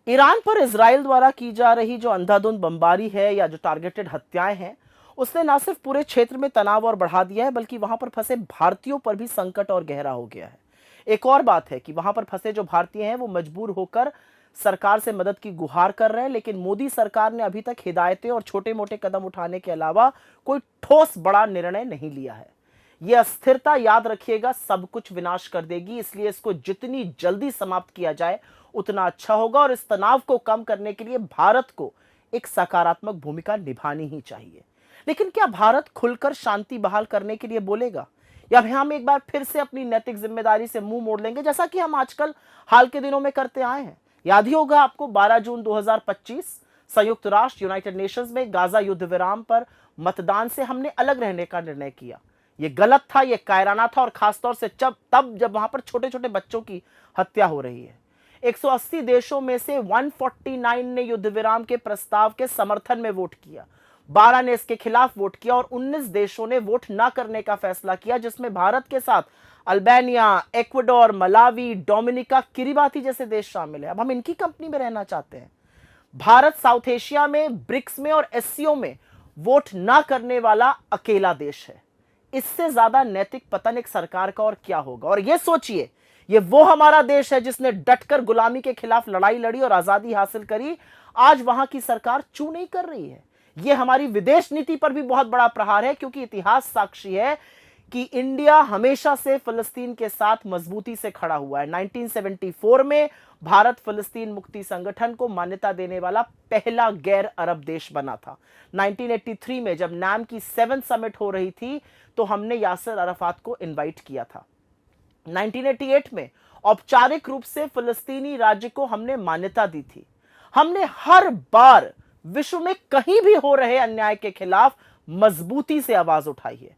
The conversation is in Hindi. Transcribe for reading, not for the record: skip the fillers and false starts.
ईरान पर इजराइल द्वारा की जा रही जो अंधाधुंध बमबारी है या जो टारगेटेड हत्याएं हैं, उसने न सिर्फ पूरे क्षेत्र में तनाव और बढ़ा दिया है, बल्कि वहां पर फंसे भारतीयों पर भी संकट और गहरा हो गया है। एक और बात है कि वहां पर फंसे जो भारतीय हैं वो मजबूर होकर सरकार से मदद की गुहार कर रहे हैं, लेकिन मोदी सरकार ने अभी तक हिदायतें और छोटे मोटे कदम उठाने के अलावा कोई ठोस बड़ा निर्णय नहीं लिया है। यह अस्थिरता, याद रखिएगा, सब कुछ विनाश कर देगी, इसलिए इसको जितनी जल्दी समाप्त किया जाए उतना अच्छा होगा। और इस तनाव को कम करने के लिए भारत को एक सकारात्मक भूमिका निभानी ही चाहिए। लेकिन क्या भारत खुलकर शांति बहाल करने के लिए बोलेगा, या हम एक बार फिर से अपनी नैतिक जिम्मेदारी से मुंह मोड़ लेंगे, जैसा कि हम आजकल हाल के दिनों में करते आए हैं? याद ही होगा आपको 12 जून 2025 संयुक्त राष्ट्र यूनाइटेड नेशंस में गाजा युद्ध विराम पर मतदान से हमने अलग रहने का निर्णय किया। यह गलत था, यह कायराना था, और खासतौर से जब वहां पर छोटे छोटे बच्चों की हत्या हो रही है। 180 देशों में से 149 ने युद्ध विराम के प्रस्ताव के समर्थन में वोट किया, 12 ने इसके खिलाफ वोट किया, और 19 देशों ने वोट ना करने का फैसला किया, जिसमें भारत के साथ Albania, Ecuador, Malawi, Dominica, Kiribati जैसे देश शामिल है। अब हम इनकी कंपनी में रहना चाहते हैं। भारत साउथ एशिया में, ब्रिक्स में और एससीओ में वोट ना करने वाला अकेला देश है। इससे ज्यादा नैतिक पतन एक सरकार का और क्या होगा? और यह सोचिए, ये वो हमारा देश है जिसने डटकर गुलामी के खिलाफ लड़ाई लड़ी और आजादी हासिल करी। आज वहां की सरकार चू नहीं कर रही है। यह हमारी विदेश नीति पर भी बहुत बड़ा प्रहार है, क्योंकि इतिहास साक्षी है कि इंडिया हमेशा से फिलिस्तीन के साथ मजबूती से खड़ा हुआ है। 1974 में भारत फिलिस्तीन मुक्ति संगठन को मान्यता देने वाला पहला गैर अरब देश बना था। 1983 में जब नाम की 7 समिट हो रही थी, तो हमने यासिर अराफात को इनवाइट किया था। 1988 में औपचारिक रूप से फिलिस्तीनी राज्य को हमने मान्यता दी थी। हमने हर बार विश्व में कहीं भी हो रहे अन्याय के खिलाफ मजबूती से आवाज उठाई है।